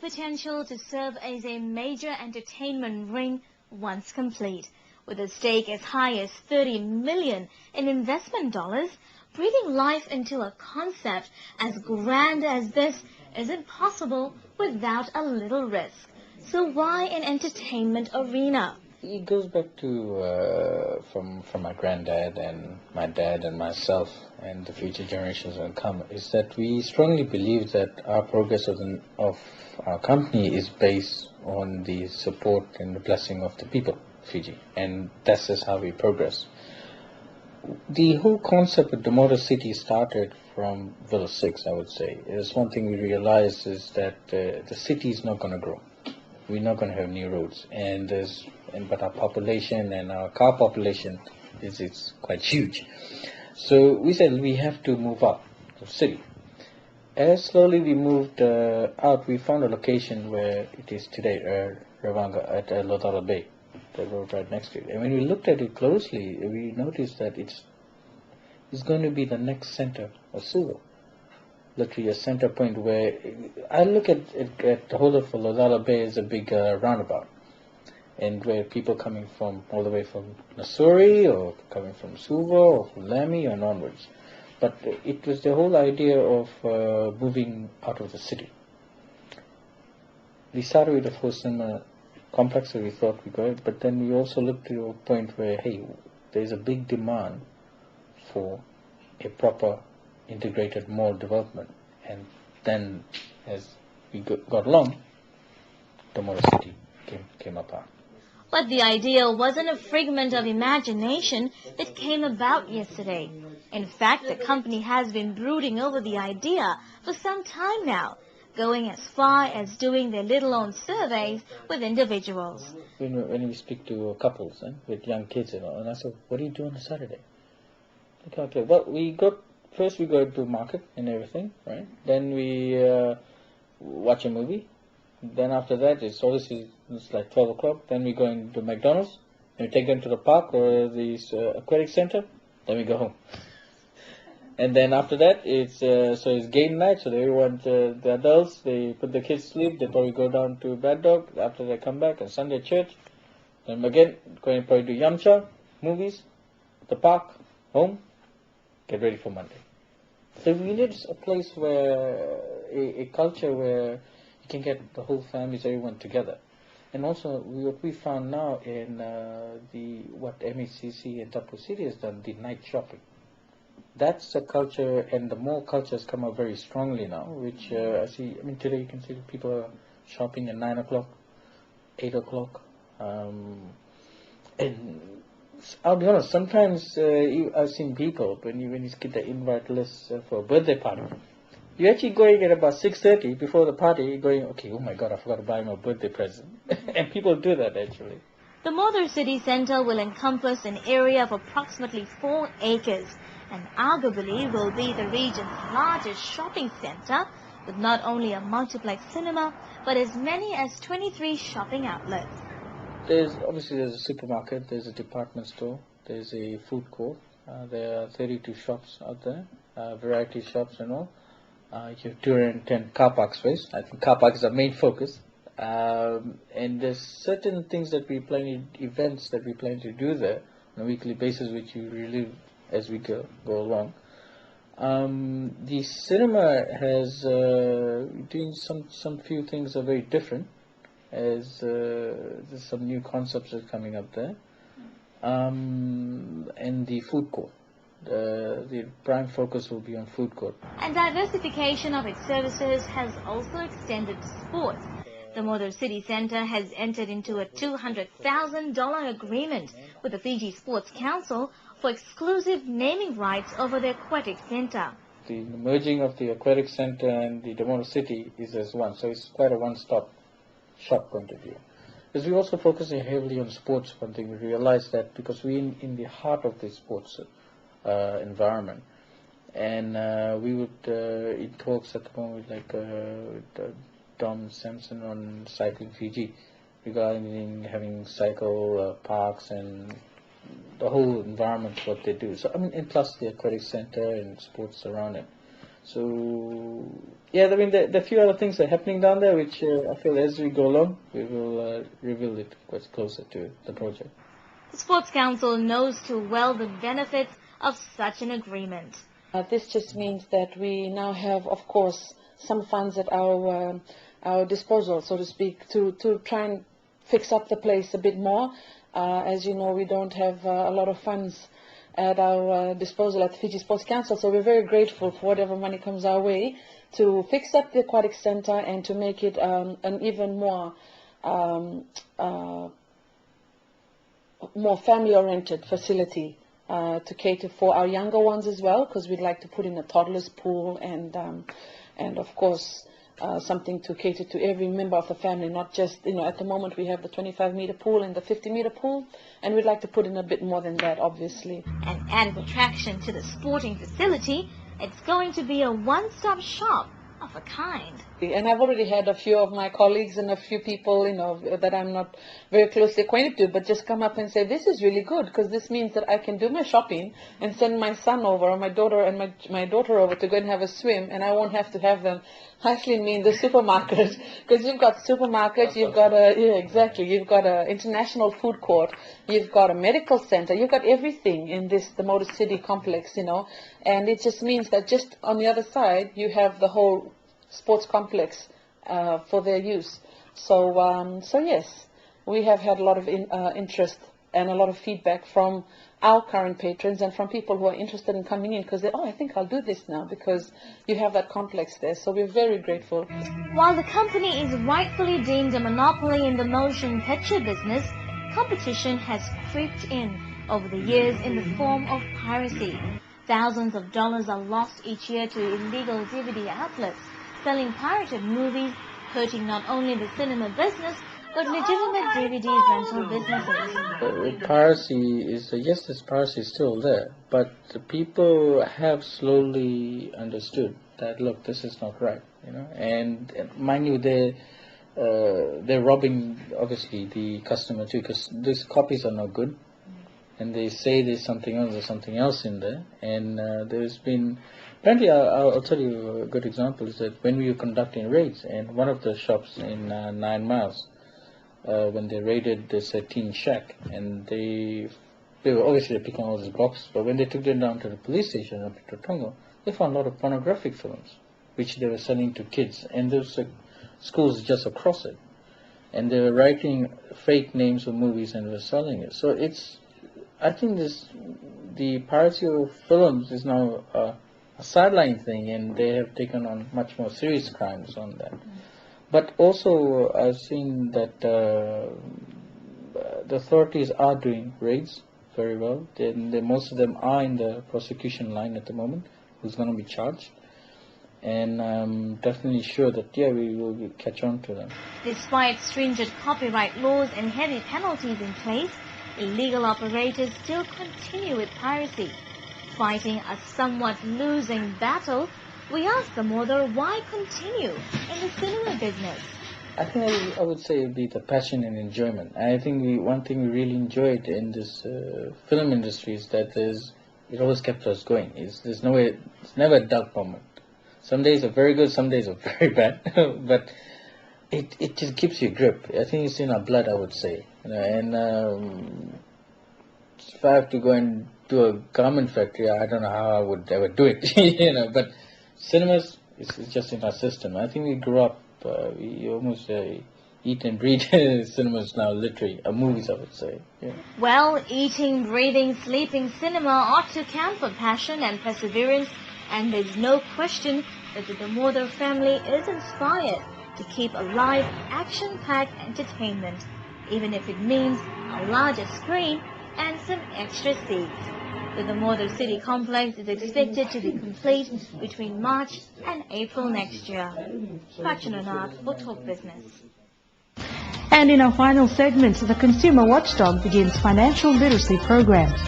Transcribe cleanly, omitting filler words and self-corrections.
potential to serve as a major entertainment ring once complete. With a stake as high as $30 million in investment dollars, breathing life into a concept as grand as this isn't possible without a little risk. So why an entertainment arena? It goes back to from my granddad and my dad and myself and the future generations will come, is that we strongly believe that our progress of our company is based on the support and the blessing of the people of Fiji, and that's just how we progress. The whole concept of Damodar City started from Villa 6, I would say. There's one thing we realized is that the city is not going to grow. We're not going to have new roads, but our population and our car population is quite huge. So we said we have to move up the city. As slowly we moved out, we found a location where it is today, Ravanga at Lodala Bay, the road right next to it. And when we looked at it closely, we noticed that it's going to be the next center of Suva. Literally a center point where I look at the whole of Lodala Bay as a big roundabout, and where people coming from all the way from Nasuri or coming from Suva or from Lamy and onwards. But it was the whole idea of moving out of the city. We started with the first cinema complex that we thought we could, but then we also looked to a point where, hey, there's a big demand for a proper integrated mall development. And then as we got along, Damodar City came apart. But the idea wasn't a figment of imagination that came about yesterday. In fact, the company has been brooding over the idea for some time now, going as far as doing their little own surveys with individuals. When we speak to couples with young kids, and I said, what do you do on a Saturday? Okay, well, first we go to market and everything, right? Then we watch a movie. Then after that, it's like 12 o'clock. Then we go into McDonald's, and we take them to the park or the aquatic center. Then we go home. And then after that, it's game night. So everyone, the adults, they put the kids to sleep. They probably go down to Bad Dog. After they come back, and Sunday church. Then again, going to probably do Yamcha, movies, the park, home, get ready for Monday. So we need a place where, a culture where you can get the whole families, everyone together. And also, what we found now in what MECC and Tapu City has done, the night shopping. That's a culture, and the mall culture has come up very strongly now, which I see, today you can see people are shopping at 9 o'clock, 8 o'clock. And I'll be honest, sometimes I've seen people, when you get the invite list for a birthday party, you're actually going at about 6:30 before the party, going, okay, oh my God, I forgot to buy my birthday present. And people do that, actually. The Damodar City Centre will encompass an area of approximately 4 acres and arguably will be the region's largest shopping centre, with not only a multiplex cinema, but as many as 23 shopping outlets. There's a supermarket, there's a department store, there's a food court, there are 32 shops out there, variety shops and all. You have 210 car park space. I think car park is our main focus. And there's certain things that events that we plan to do there on a weekly basis, which you relive as we go along. The cinema has doing some few things are very different, as there's some new concepts that are coming up there. And the food court. The prime focus will be on food court. And diversification of its services has also extended to sports. The Damodar City Centre has entered into a $200,000 agreement with the Fiji Sports Council for exclusive naming rights over the aquatic centre. The merging of the aquatic centre and the Damodar City is as one, so it's quite a one-stop shop point of view. Because we're also focusing heavily on sports. One thing we realized that because we're in the heart of the sports environment, and we would in talks at the moment with Dom Sampson on Cycling Fiji regarding having cycle parks and the whole environment, what they do. So and plus the aquatic center and sports around it. So yeah, I mean, there are a few other things that are happening down there, which I feel as we go along, we will reveal it quite closer to the project. The Sports Council knows too well the benefits of such an agreement. This just means that we now have, of course, some funds at our disposal, so to speak, to try and fix up the place a bit more. As you know, we don't have a lot of funds at our disposal at the Fiji Sports Council, so we're very grateful for whatever money comes our way to fix up the aquatic center and to make it an even more family-oriented facility to cater for our younger ones as well, because we'd like to put in a toddler's pool and of course something to cater to every member of the family, not just, at the moment we have the 25-meter pool and the 50-meter pool, and we'd like to put in a bit more than that, obviously. An added attraction to the sporting facility, it's going to be a one-stop shop of a kind. And I've already had a few of my colleagues and a few people, that I'm not very closely acquainted to, but just come up and say, this is really good, because this means that I can do my shopping and send my son over, or my daughter and my daughter over to go and have a swim, and I won't have to have them hustling me in the supermarket, because you've got supermarkets, you've got you've got a international food court, you've got a medical center, you've got everything in this Damodar City complex, and it just means that just on the other side you have the whole sports complex for their use. So yes, we have had a lot of interest and a lot of feedback from our current patrons and from people who are interested in coming in, because I think I'll do this now because you have that complex there. So we're very grateful. While the company is rightfully deemed a monopoly in the motion picture business, competition has crept in over the years in the form of piracy. Thousands of dollars are lost each year to illegal DVD outlets selling pirated movies, hurting not only the cinema business, but legitimate DVD rental businesses. Piracy is, yes, this piracy is still there, but the people have slowly understood that, look, this is not right, and mind you, they're robbing, obviously, the customer too, because these copies are not good, and they say there's something else in there, and there's been, apparently, I'll tell you a good example is that when we were conducting raids, and one of the shops in 9 Miles, when they raided this teen shack, and they were obviously picking all these boxes, but when they took them down to the police station up in Totongo, they found a lot of pornographic films, which they were selling to kids, and there's schools just across it, and they were writing fake names of movies and were selling it. So I think the piracy of films is now a sideline thing, and they have taken on much more serious crimes on that. But also, I've seen that the authorities are doing raids very well. Most of them are in the prosecution line at the moment, who's going to be charged. And I'm definitely sure that, we will catch on to them. Despite stringent copyright laws and heavy penalties in place, illegal operators still continue with piracy. Fighting a somewhat losing battle, we asked Damodar why continue in the cinema business. I think I would say it would be the passion and enjoyment. I think one thing we really enjoyed in this film industry is that it always kept us going. It's never a dull moment. Some days are very good, some days are very bad, but it just keeps you grip. I think it's in our blood, I would say. And if I have to go and do a garment factory, I don't know how I would ever do it, but cinemas is just in our system. I think we grew up, we almost eat and breathe cinemas now, literally, movies, I would say. Yeah. Well, eating, breathing, sleeping cinema ought to count for passion and perseverance, and there's no question that the Damodar family is inspired to keep alive action-packed entertainment, even if it means a larger screen and some extra seats. The Damodar City complex is expected to be complete between March and April next year. Prachananath for Talk Business. And in our final segment, the Consumer Watchdog begins financial literacy programs.